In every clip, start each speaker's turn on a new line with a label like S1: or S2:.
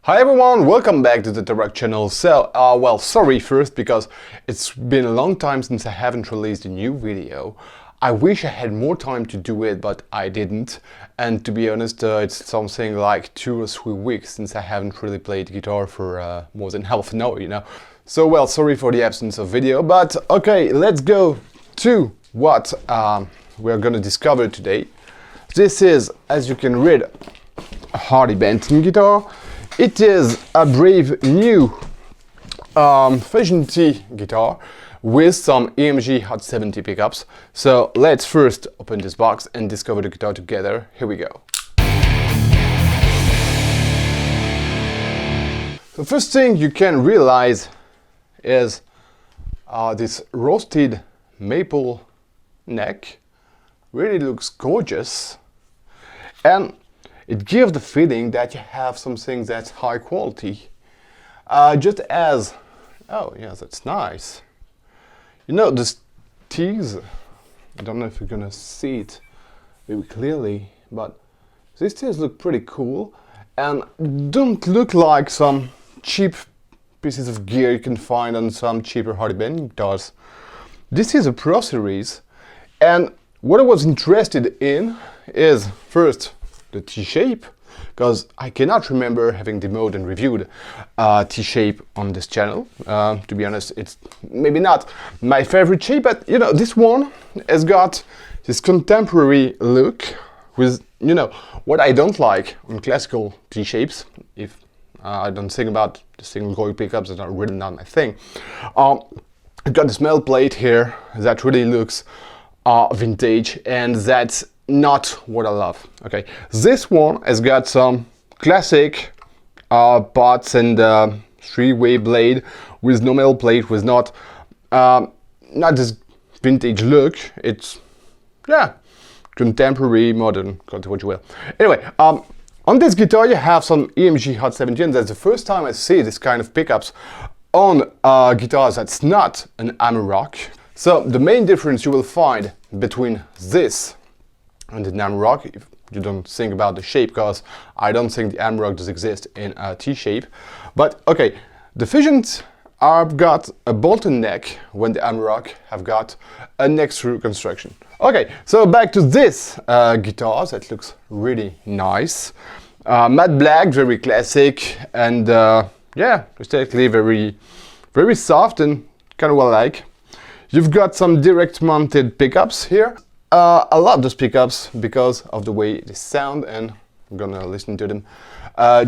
S1: Hi everyone, welcome back to the Torok channel. Well, sorry first because it's been a long time since I haven't released a new video. I wish I had more time to do it, but I didn't. And to be honest, it's something like 2 or 3 weeks since I haven't really played guitar for more than half an hour, you know. So, well, sorry for the absence of video, but okay, let's go to what we're gonna discover today. This is, as you can read, a Harley Benton guitar. It is a brave new Fusion T guitar with some EMG Hot 70 pickups. So let's first open this box and discover the guitar together. Here we go. The first thing you can realize is this roasted maple neck. Really looks gorgeous. And it gives the feeling that you have something that's high quality. Just as, oh yes, that's nice. You know, the T's, I don't know if you're gonna see it very clearly, but these T's look pretty cool and don't look like some cheap pieces of gear you can find on some cheaper Harley Benton guitars. This is a Pro Series, and what I was interested in is first the T-shape, because I cannot remember having demoed and reviewed T-shape on this channel. To be honest, it's maybe not my favorite shape, but you know, this one has got this contemporary look with, you know, what I don't like on classical T-shapes. If I don't think about the single coil pickups, that are really not my thing. I've got this metal plate here that really looks vintage, and that's not what I love. Okay, this one has got some classic pots and 3-way blade with no metal plate, with not this vintage look. It's, yeah, contemporary, modern, call it what you will. Anyway, on this guitar you have some EMG Hot 70, and that's the first time I see this kind of pickups on guitars that's not an Amarok. So the main difference you will find between this and the Amarok, if you don't think about the shape, because I don't think the Amarok does exist in a T-shape. But okay, the Fusions have got a bolted neck when the Amarok have got a neck-through construction. Okay, so back to this guitar that looks really nice. Matte black, very classic, and yeah, aesthetically very soft and kind of what I like. You've got some direct mounted pickups here. I love those pickups because of the way they sound, and I'm gonna listen to them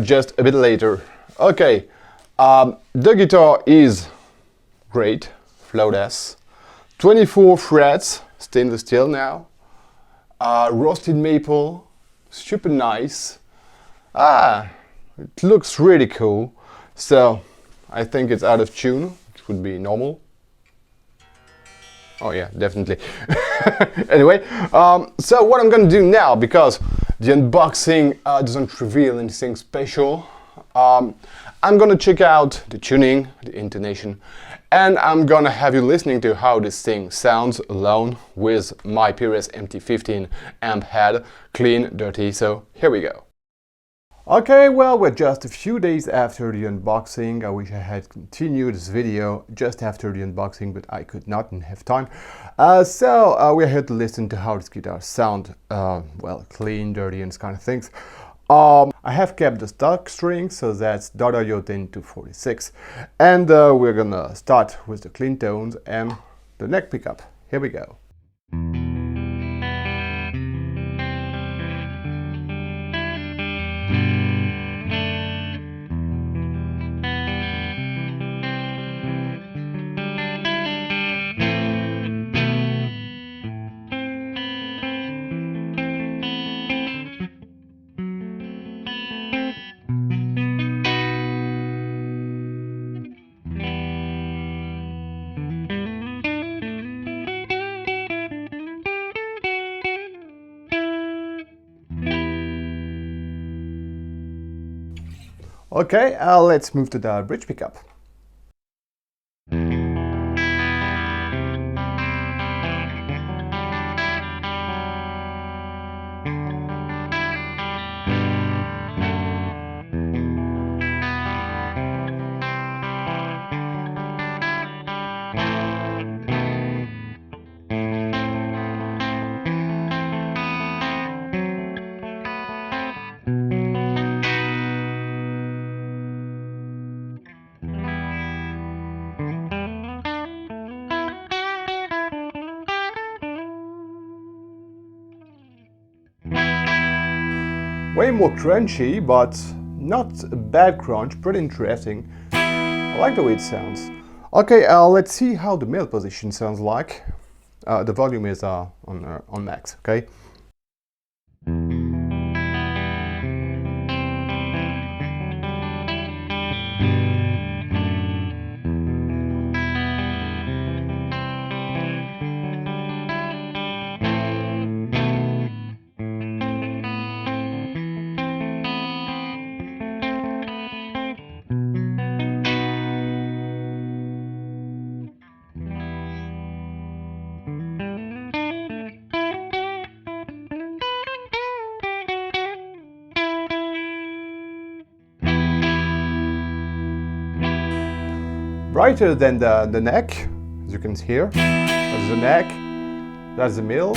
S1: just a bit later. Okay, the guitar is great, flawless. 24 frets, stainless steel now. Roasted maple, super nice. It looks really cool. So I think it's out of tune. It would be normal. Oh yeah, definitely. Anyway, so what I'm gonna do now, because the unboxing doesn't reveal anything special, I'm gonna check out the tuning, the intonation, and I'm gonna have you listening to how this thing sounds alone with my PRS MT15 amp head, clean, dirty, so here we go. Okay, well, we're just a few days after the unboxing. I wish I had continued this video just after the unboxing, but I could not and have time. So we're here to listen to how this guitar sounds, well, clean, dirty, and this kind of things. I have kept the stock strings, so that's .io 10 to 46. And we're gonna start with the clean tones and the neck pickup. Here we go. Okay, let's move to the bridge pickup. Way more crunchy, but not a bad crunch, pretty interesting. I like the way it sounds. Okay, let's see how the male position sounds like. The volume is on max, okay? Brighter than the neck, as you can hear. That's the neck, that's the middle.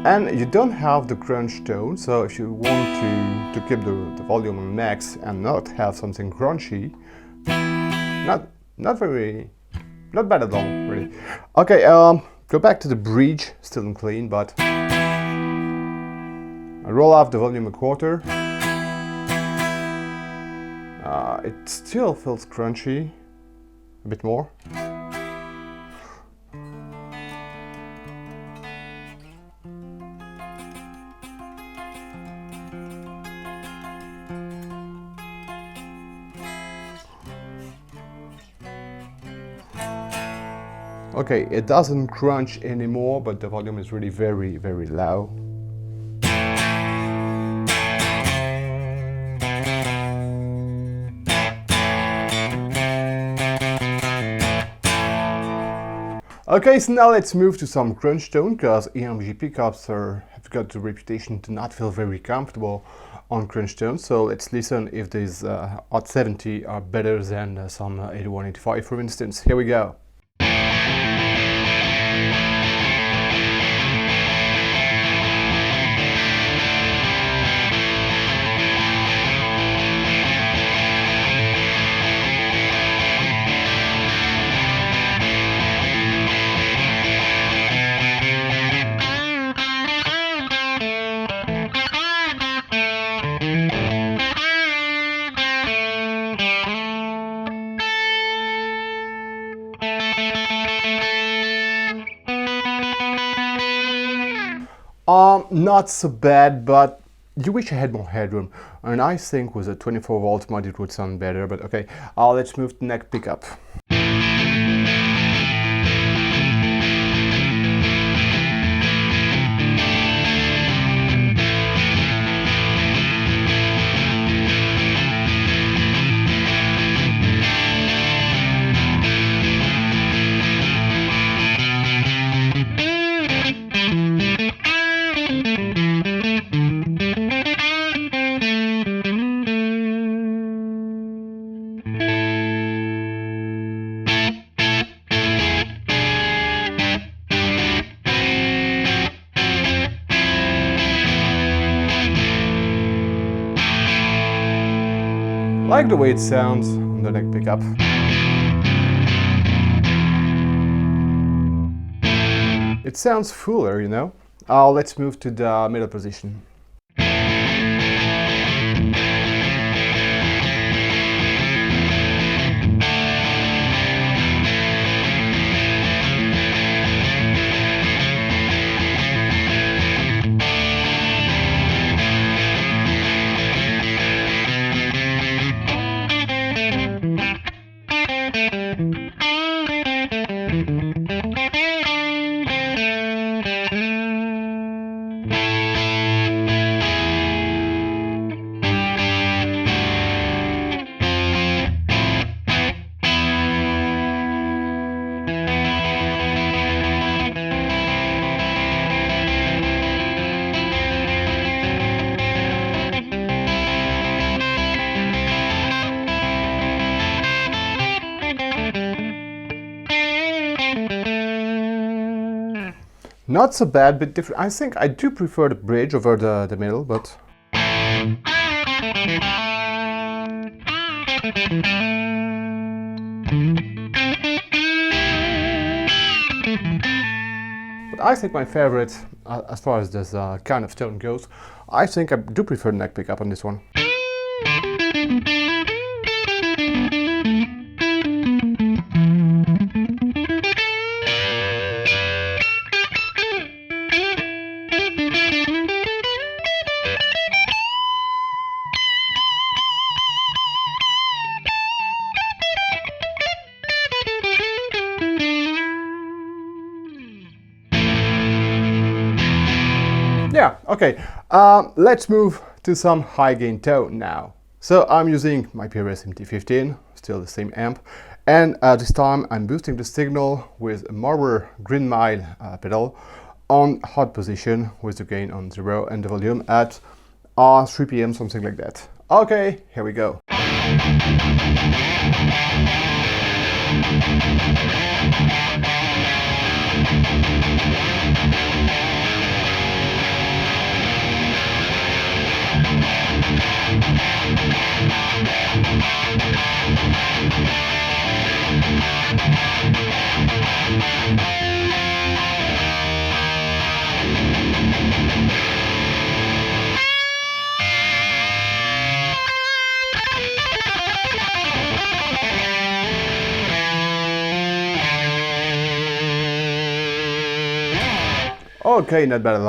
S1: And you don't have the crunch tone, so if you want to keep the volume on max and not have something crunchy, not bad at all, really. Okay, go back to the bridge, still unclean, but I roll off the volume a quarter. It still feels crunchy, a bit more. Okay, it doesn't crunch anymore, but the volume is really very, very low. Okay, so now let's move to some crunch tone, because EMG pickups have got the reputation to not feel very comfortable on crunch tone. So let's listen if these Hot 70 are better than some 81, 85, for instance. Here we go. Not so bad, but you wish I had more headroom. And I think with a 24 volt mod it would sound better, but okay. Let's move to neck pickup. I like the way it sounds on the neck pickup. It sounds fuller, you know. Let's move to the middle position. Not so bad, but different. I think I do prefer the bridge over the middle, but... But I think my favorite, as far as this kind of tone goes, I think I do prefer neck pickup on this one. Yeah, okay, let's move to some high gain tone now. So I'm using my PRS MT15, still the same amp, and this time I'm boosting the signal with a Mooer Green Mile pedal on hot position with the gain on 0 and the volume at 3 PM, something like that. Okay, here we go. Okay, not bad at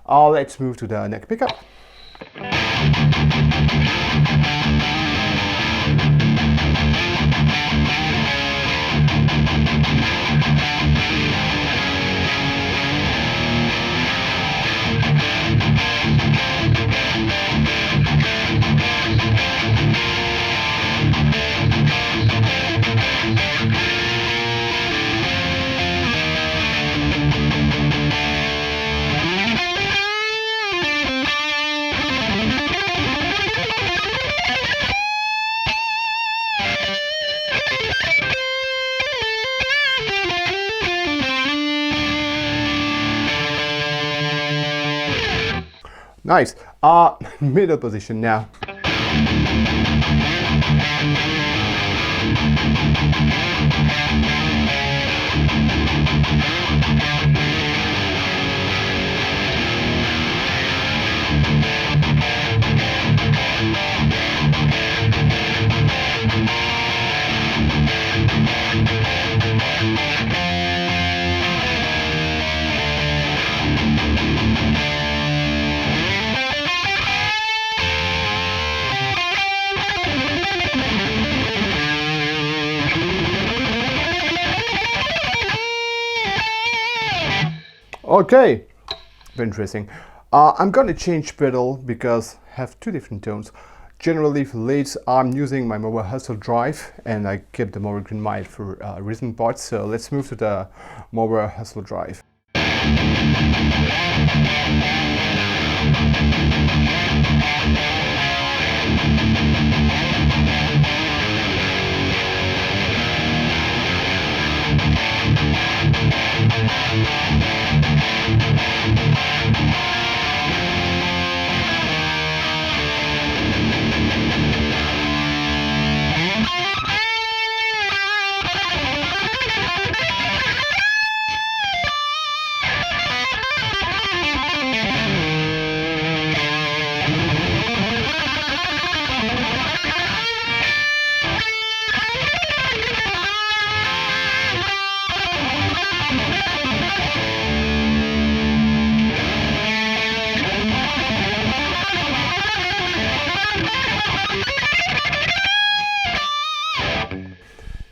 S1: all. Let's move to the neck pickup. Nice. Middle position now. Okay, very interesting. I'm gonna change pedal because I have two different tones. Generally for leads I'm using my Mooer Hustle Drive and I kept the Mooer Green Mile for rhythm parts, so let's move to the Mooer Hustle Drive.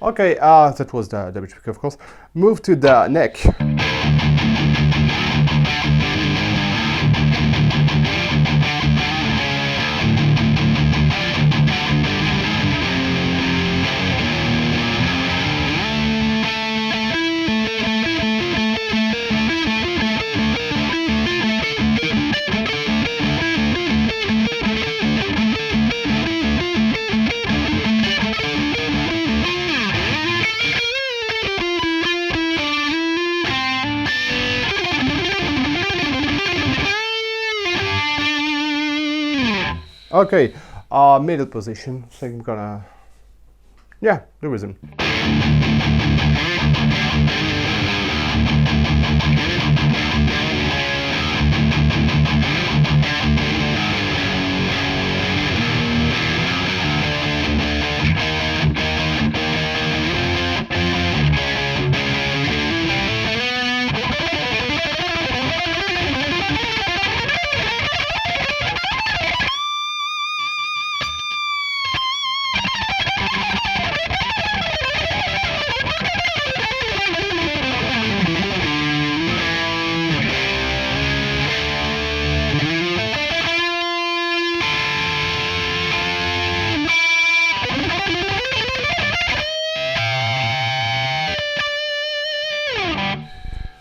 S1: Okay, that was the bridge pick, of course. Move to the neck. Okay, middle position, so I'm gonna, yeah, the rhythm.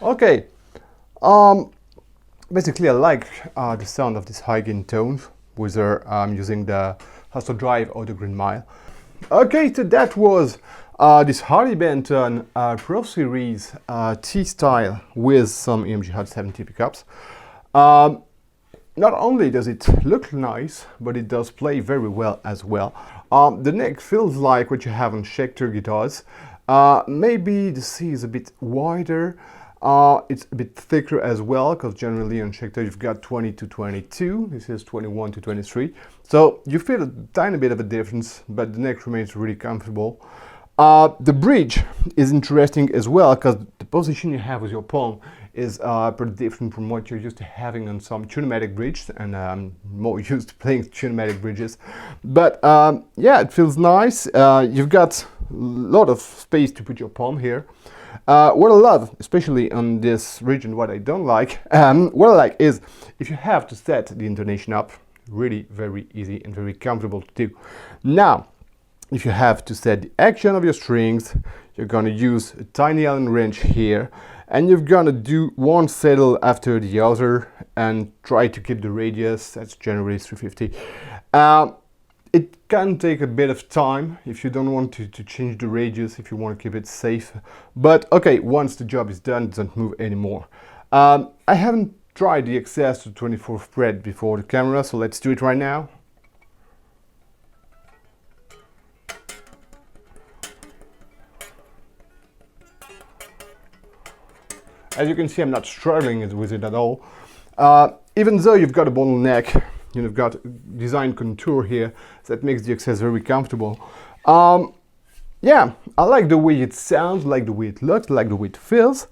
S1: Okay, basically I like the sound of this high gain tones, whether I'm using the Hustle Drive or the Green Mile. Okay, so that was this Harley Benton Pro Series T-Style with some EMG Hot 70 pickups. Not only does it look nice, but it does play very well as well. The neck feels like what you have on Captor guitars. Maybe the C is a bit wider. It's a bit thicker as well, because generally on Captor you've got 20 to 22. This is 21 to 23. So you feel a tiny bit of a difference, but the neck remains really comfortable. The bridge is interesting as well, because the position you have with your palm is pretty different from what you're used to having on some tunematic bridges, and I'm more used to playing tunematic bridges. But yeah, it feels nice. You've got a lot of space to put your palm here. What I love, especially on this region, what I don't like, what I like is if you have to set the intonation up, really very easy and very comfortable to do. Now, if you have to set the action of your strings, you're gonna use a tiny Allen wrench here, and you're gonna do one saddle after the other and try to keep the radius, that's generally 350. It can take a bit of time if you don't want to change the radius, if you want to keep it safe. But okay, once the job is done, it doesn't move anymore. I haven't tried the access to 24 fret before the camera, so let's do it right now. As you can see, I'm not struggling with it at all. Even though you've got a bottleneck, you've got design contour here that makes the access very comfortable. Yeah, I like the way it sounds, like the way it looks, like the way it feels.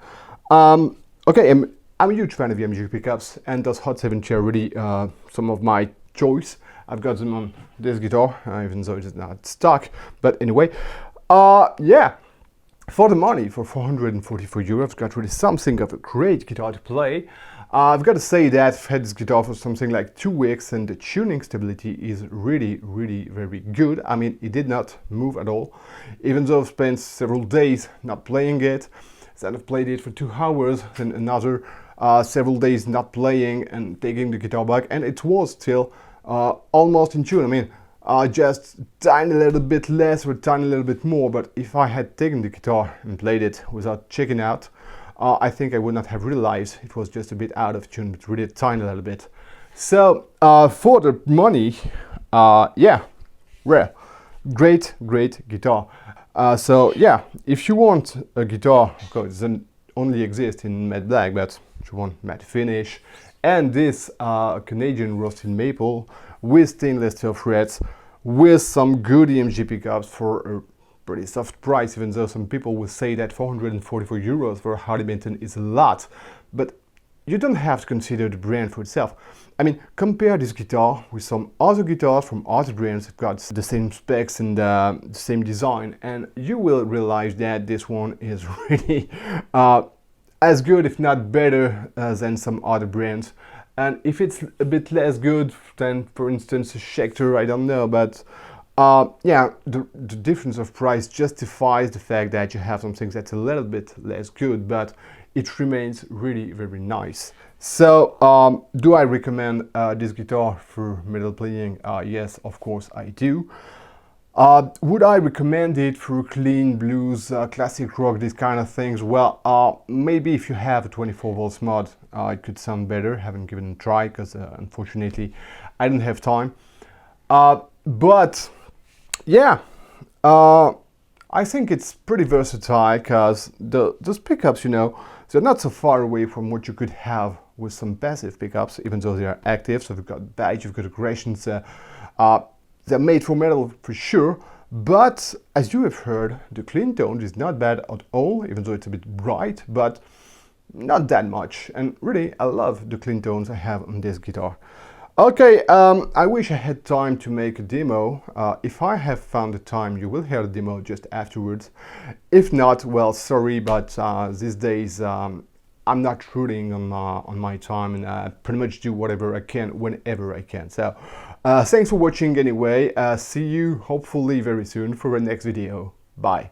S1: Okay, I'm a huge fan of EMG pickups, and those Hot 70 are really some of my choice. I've got them on this guitar, even though it's not stock. But anyway, yeah. For the money, for 444 euros, got really something of a great guitar to play. I've got to say that I've had this guitar for something like 2 weeks, and the tuning stability is really, really very good. I mean, it did not move at all. Even though I've spent several days not playing it, then I've played it for 2 hours, then another several days not playing and taking the guitar back, and it was still almost in tune. I mean, just tiny little bit less or tiny little bit more, but if I had taken the guitar and played it without checking out, I think I would not have realized it was just a bit out of tune, but really a tiny little bit. So for the money, yeah, rare, great guitar. So yeah, if you want a guitar, because it doesn't only exist in matte black, but if you want matte finish, and this Canadian roasted maple with stainless steel frets, with some good EMG pickups for a pretty soft price, even though some people will say that 444 euros for a Harley Benton is a lot. But you don't have to consider the brand for itself. I mean, compare this guitar with some other guitars from other brands that got the same specs and the same design, and you will realize that this one is really as good, if not better, than some other brands. And if it's a bit less good than, for instance, a Captor, I don't know, but yeah, the difference of price justifies the fact that you have something that's a little bit less good, but it remains really very nice. So, do I recommend this guitar for metal playing? Yes, of course I do. Would I recommend it for clean blues, classic rock, these kind of things? Well, maybe if you have a 24 volts mod, it could sound better. Haven't given it a try because unfortunately I don't have time. But yeah, I think it's pretty versatile because those pickups, you know, they're not so far away from what you could have with some passive pickups, even though they are active. So you've got badge, you've got aggressions. They're made for metal for sure, but as you have heard, the clean tone is not bad at all, even though it's a bit bright, but not that much. And really, I love the clean tones I have on this guitar. Okay, I wish I had time to make a demo. If I have found the time, you will hear the demo just afterwards. If not, well, sorry, but these days I'm not rooting on my time, and I pretty much do whatever I can whenever I can. So thanks for watching anyway. See you hopefully very soon for the next video. Bye.